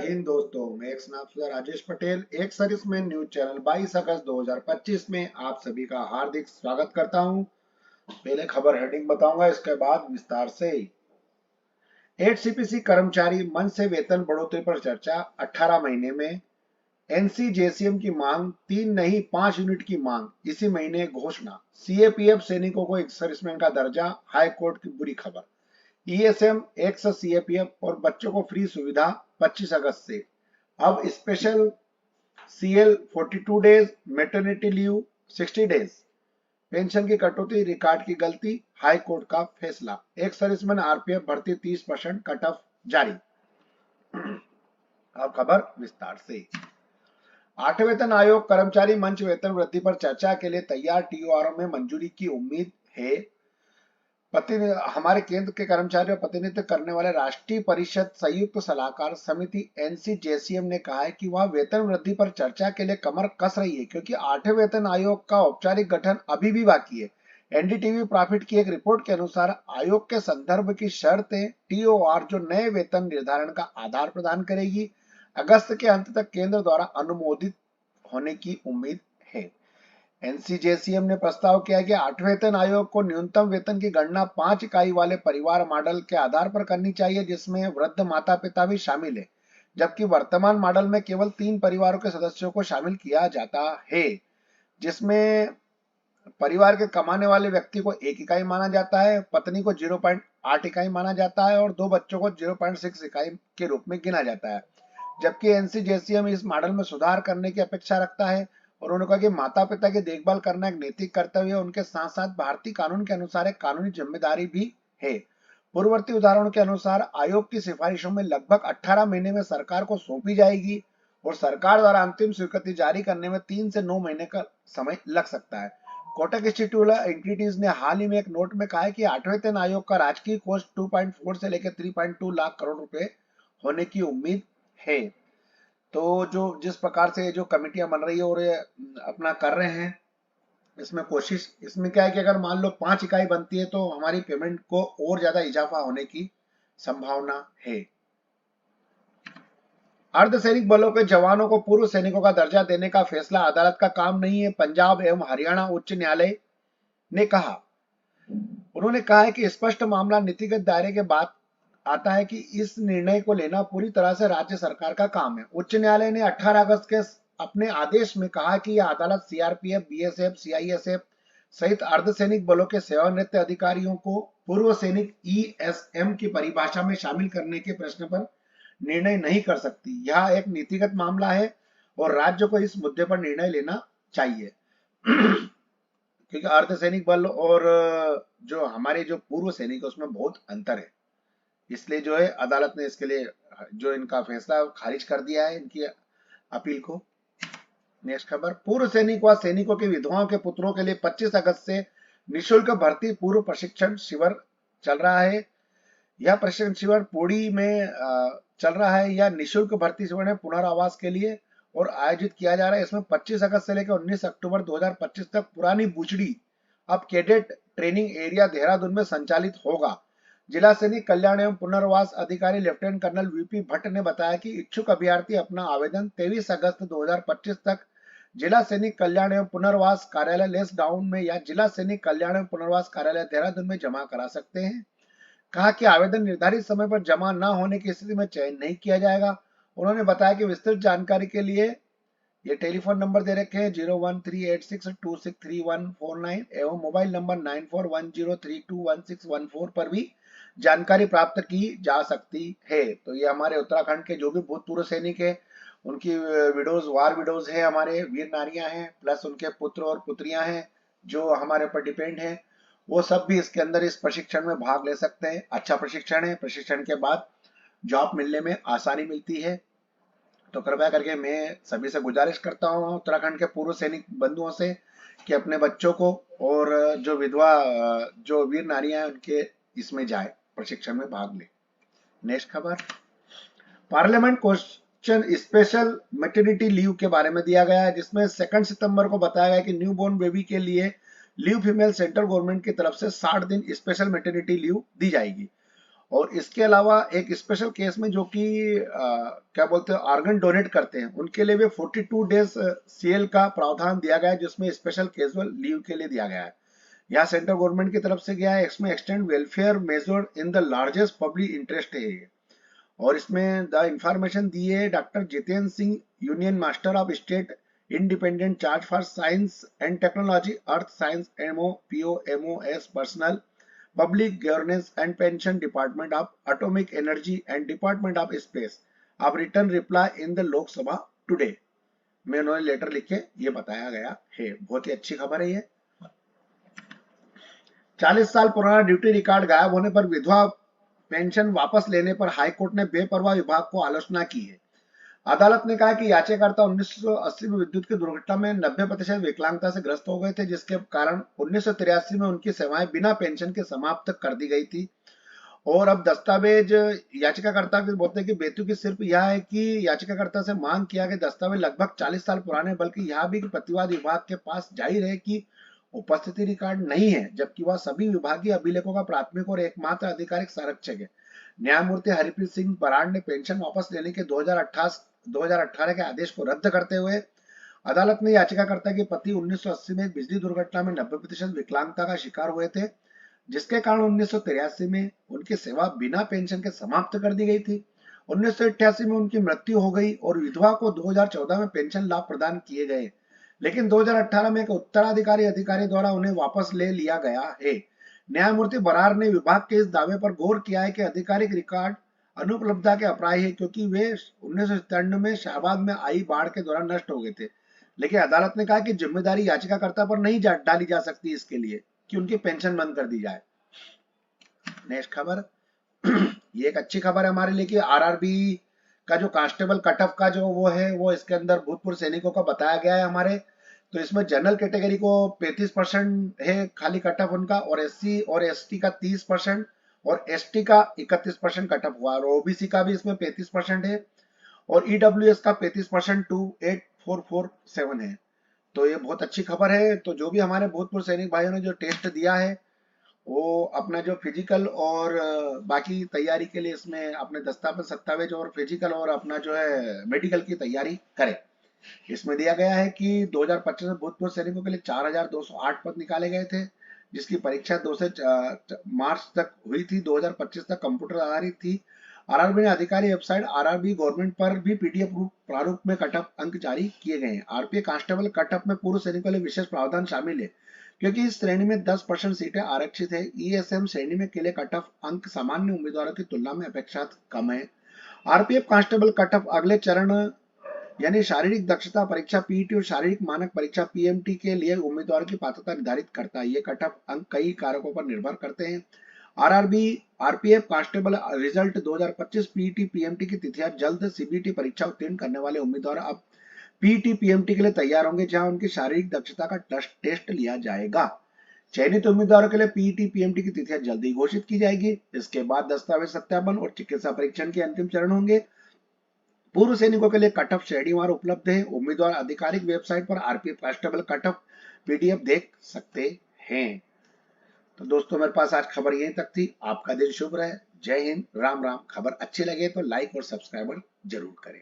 हिंद दोस्तों, मैं एक स्नातक राजेश पटेल एक सर्विसमैन न्यूज चैनल 22 अगस्त 2025 में आप सभी का हार्दिक स्वागत करता हूं। पहले खबर हेडिंग बताऊंगा, इसके बाद विस्तार से। 8 CPC कर्मचारी मंच से वेतन बढ़ोतरी पर चर्चा, 18 महीने में। NCJCM की मांग 3 नहीं 5 यूनिट की मांग, इसी महीने घोषणा। CAPF सैनिकों को एक सर्विसमैन का दर्जा, हाई कोर्ट की बुरी खबर। ESM एक्स CAPF और बच्चों को फ्री सुविधा 25 अगस्त से। अब special CL 42 days, maternity leave 60 days. Pension की कटौती रिकॉर्ड की गलती, हाई कोर्ट का फैसला। एक सर्विसमैन RPF भर्ती 30% कट ऑफ जारी। अब खबर विस्तार से। 8वें वेतन आयोग कर्मचारी मंच वेतन वृद्धि पर चर्चा के लिए तैयार, TOR में मंजूरी की उम्मीद है। हमारे केंद्र के कर्मचारियों का प्रतिनिधित्व करने वाले राष्ट्रीय परिषद संयुक्त सलाहकार समिति NCJCM ने कहा है कि वह वेतन वृद्धि पर चर्चा के लिए कमर कस रही है, क्योंकि 8वें वेतन आयोग का औपचारिक गठन अभी भी बाकी है। NDTV प्रॉफिट की एक रिपोर्ट के अनुसार आयोग के संदर्भ की शर्तें TOR जो नए वेतन निर्धारण का आधार प्रदान करेगी, अगस्त के अंत तक केंद्र द्वारा अनुमोदित होने की उम्मीद है। NCJCM ने प्रस्ताव किया कि 8वें वेतन आयोग को न्यूनतम वेतन की गणना 5 इकाई वाले परिवार मॉडल के आधार पर करनी चाहिए, जिसमें वृद्ध माता पिता भी शामिल है, जबकि वर्तमान मॉडल में केवल 3 परिवारों के सदस्यों को शामिल किया जाता है, जिसमें परिवार के कमाने वाले व्यक्ति को 1 इकाई माना जाता है, पत्नी को 0.8 इकाई माना जाता है और 2 बच्चों को 0.6 इकाई के रूप में गिना जाता है। जबकि NCJCM इस मॉडल में सुधार करने की अपेक्षा रखता है और उन्होंने कहा कि माता पिता की देखभाल करना एक नैतिक कर्तव्य है, उनके साथ साथ भारतीय कानून के अनुसार एक कानूनी जिम्मेदारी भी है। पूर्ववर्ती उदाहरणों के अनुसार आयोग की सिफारिशों में लगभग 18 महीने में सरकार को सौंपी जाएगी और सरकार द्वारा अंतिम स्वीकृति जारी करने में 3 से 9 महीने का समय लग सकता है। कोटक इंस्टीट्यूट ने हाल ही में एक नोट में कहा है कि 8वें वेतन आयोग का राजकीय कोष 2.4 से लेकर 3.2 लाख करोड़ रुपए होने की उम्मीद है। तो जो जिस प्रकार से जो कमेटियां बन रही है और ये अपना कर रहे हैं, इसमें कोशिश इसमें क्या है कि अगर मान लो 5 इकाई बनती है तो हमारी पेमेंट को और ज्यादा इजाफा होने की संभावना है। अर्धसैनिक बलों के जवानों को पूर्व सैनिकों का दर्जा देने का फैसला अदालत का काम नहीं है, पंजाब एवं हरियाणा उच्च न्यायालय ने कहा। उन्होंने कहा है कि स्पष्ट मामला नीतिगत दायरे के बाद आता है कि इस निर्णय को लेना पूरी तरह से राज्य सरकार का काम है। उच्च न्यायालय ने 18 अगस्त के अपने आदेश में कहा कि यह अदालत CRPF, BSF, CISF सहित अर्धसैनिक बलों के सेवानिवृत्त अधिकारियों को पूर्व सैनिक ESM की परिभाषा में शामिल करने के प्रश्न पर निर्णय नहीं कर सकती। यह एक नीतिगत मामला है और राज्य को इस मुद्दे पर निर्णय लेना चाहिए। क्योंकि अर्धसैनिक बल और जो हमारे जो पूर्व सैनिक उसमें बहुत अंतर है, इसलिए जो है अदालत ने इसके लिए जो इनका फैसला खारिज कर दिया है, इनकी अपील को। नेक्स्ट खबर, पूर्व सैनिक व सैनिकों के विधवाओं के पुत्रों के लिए 25 अगस्त से निःशुल्क भर्ती पूर्व प्रशिक्षण शिविर चल रहा है। यह प्रशिक्षण शिविर पुरी में चल रहा है। यह निःशुल्क भर्ती शिविर है पुनर्वास के लिए और आयोजित किया जा रहा है। इसमें 25 अगस्त से लेकर 19 अक्टूबर 2025 तक पुरानी बुचड़ी अब कैडेट ट्रेनिंग एरिया देहरादून में संचालित होगा। जिला सैनिक कल्याण एवं पुनर्वास अधिकारी लेफ्टिनेंट कर्नल VP भट्ट ने बताया कि इच्छुक अभ्यर्थी अपना आवेदन 23 अगस्त 2025 तक जिला सैनिक कल्याण एवं पुनर्वास कार्यालय लेस डाउन में या जिला सैनिक कल्याण एवं पुनर्वास कार्यालय देहरादून में जमा करा सकते हैं। कहा कि आवेदन निर्धारित समय पर जमा न होने की स्थिति में चयन नहीं किया जाएगा। उन्होंने बताया कि विस्तृत जानकारी के लिए ये टेलीफोन नंबर दे रखे हैं 01386263149 एवं मोबाइल नंबर 9410321614 पर भी जानकारी प्राप्त की जा सकती है। तो ये हमारे उत्तराखंड के जो भी भूतपूर्व सैनिक है, उनकी विडोज, वार विडोज है, हमारे वीर नारियां हैं, प्लस उनके पुत्र और पुत्रियां हैं जो हमारे ऊपर डिपेंड है, वो सब भी इसके अंदर इस प्रशिक्षण में भाग ले सकते हैं। अच्छा प्रशिक्षण है, प्रशिक्षण के बाद जॉब मिलने में आसानी मिलती है। तो कृपया करके मैं सभी से गुजारिश करता हूँ उत्तराखंड के पूर्व सैनिक बंधुओं से कि अपने बच्चों को और जो विधवा जो वीर नारियां हैं उनके इसमें जाए, प्रशिक्षण में भाग ले। नेक्स्ट खबर, parliament question special maternity leave के बारे में दिया गया है, जिसमें 2 सितंबर को बताया गया कि न्यू बोर्न बेबी के लिए लीव फीमेल सेंट्रल गवर्नमेंट की तरफ से 60 दिन स्पेशल मैटरनिटी लीव दी जाएगी और इसके अलावा एक स्पेशल केस में जो कि क्या बोलते हैं ऑर्गन डोनेट करते हैं, उनके लिए भी 42 डेज सीएल का प्रावधान दिया गया है, जिसमें स्पेशल कैजुअल लीव के लिए दिया गया है। यहाँ सेंट्रल गवर्नमेंट की तरफ से गया है, इसमें extend welfare measure in the largest public interest है ये। और इसमें द इंफॉर्मेशन दी है doctor Jitendra Singh, union master of state independent charge for science and technology, earth science M O POMOS personnel, public governance and pension department of atomic energy and department of space of return reply in the Lok Sabha today में उन्होंने letter लिख के ये बताया गया है। बहुत ही अच्छी खबर है ये। 40 साल पुराना ड्यूटी रिकॉर्ड गायब होने पर विधवा पेंशन वापस लेने पर हाईकोर्ट ने बेपरवाह विभाग को आलोचना की है। अदालत ने कहा कि याचिकाकर्ता 1980 में विद्युत की दुर्घटना में 90% विकलांगता से ग्रस्त हो गए थे, जिसके कारण 1983 में उनकी सेवाएं बिना पेंशन के समाप्त कर दी गई थी। और अब दस्तावेज याचिकाकर्ता भी बोलते हैं कि बेतुकी सिर्फ यह है कि याचिकाकर्ता से मांग किया गया दस्तावेज लगभग 40 साल पुराने, बल्कि यह भी कि प्रतिवाद विभाग के पास जाहिर है कि उपस्थिति रिकॉर्ड नहीं है, जबकि वह सभी विभागीय अभिलेखों का प्राथमिक और एकमात्र आधिकारिक संरक्षक है। न्यायमूर्ति हरप्रीत सिंह बराड़ ने पेंशन वापस लेने के 2018 के आदेश को रद्द करते हुए अदालत ने याचिकाकर्ता के पति 1980 में बिजली दुर्घटना में 90% विकलांगता का शिकार हुए थे, जिसके कारण 1983 में उनकी सेवा बिना पेंशन के समाप्त कर दी गई थी। 1988 में उनकी मृत्यु हो गई और विधवा को 2014 में पेंशन लाभ प्रदान किए गए, लेकिन 2018 में एक उत्तराधिकारी अधिकारी द्वारा उन्हें वापस ले लिया गया है। न्यायमूर्ति बरार ने विभाग के इस दावे पर गौर किया है कि आधिकारिक रिकॉर्ड अनुपलब्धता के अपराधी है, क्योंकि वे 1997 में शाहबाद में आई बाढ़ के दौरान नष्ट हो गए थे। लेकिन अदालत ने कहा कि जिम्मेदारी याचिकाकर्ता पर नहीं डाली जा सकती इसके लिए कि उनकी पेंशन बंद कर दी जाए। नेक्स्ट खबर ये एक अच्छी खबर है हमारे लिए कि आरआरबी का जो कांस्टेबल कट ऑफ का जो वो है, वो इसके अंदर भूतपूर्व सैनिकों का बताया गया है हमारे। तो इसमें जनरल कैटेगरी को 35% है खाली कट ऑफ उनका, और SC और ST का 30% और ST का 31% कट ऑफ हुआ, और OBC का भी इसमें 35% है, और EWS का 35% 28447 है। तो ये बहुत अच्छी खबर है। तो जो भी हमारे भूतपूर्व सैनिक भाइयों ने जो टेस्ट दिया है, वो अपना जो फिजिकल और बाकी तैयारी के लिए इसमें अपने दस्तावेज और फिजिकल और अपना जो है मेडिकल की तैयारी करें। इसमें दिया गया है कि 2025 में भूतपूर्व सैनिकों के लिए 4208 पद निकाले गए थे, जिसकी परीक्षा 2 से मार्च तक हुई थी। 2025 तक कंप्यूटर आधारित थी। आरआरबी ने आधिकारिक वेबसाइट आरआरबी गवर्नमेंट पर भी PDF प्रारूप में कटअप अंक जारी किए गए हैं। आरपीएफ कांस्टेबल कटअप में पूर्व सैनिकों के लिए विशेष प्रावधान शामिल है, क्योंकि इस श्रेणी में 10% सीटें आरक्षित है। ESM श्रेणी में के लिए कट ऑफ अंक सामान्य उम्मीदवारों की तुलना में अपेक्षाकृत कम है। आरपीएफ कांस्टेबल कट ऑफ अगले चरण यानी शारीरिक दक्षता परीक्षा PET और शारीरिक मानक परीक्षा PMT के लिए उम्मीदवारों की पात्रता निर्धारित करता है। ये कट ऑफ अंक कई कारकों पर निर्भर करते हैं। RPF constable result 2025 PET PMT की तिथियां जल्द। CBT परीक्षा उत्तीर्ण करने वाले उम्मीदवार अब PET PMT के लिए तैयार होंगे, जहां उनकी शारीरिक दक्षता का टेस्ट लिया जाएगा। चयनित उम्मीदवारों के लिए PET PMT की तिथियां जल्दी घोषित की जाएगी। इसके बाद दस्तावेज सत्यापन और चिकित्सा परीक्षण के अंतिम चरण होंगे। पूर्व सैनिकों के लिए कट ऑफ श्रेणीवार उपलब्ध है। उम्मीदवार आधिकारिक वेबसाइट पर RPF constable cut off PDF देख सकते हैं। तो दोस्तों, मेरे पास आज खबर यहीं तक थी। आपका दिन शुभ रहे। जय हिंद, राम राम। खबर अच्छी लगे तो लाइक और सब्सक्राइब जरूर करें।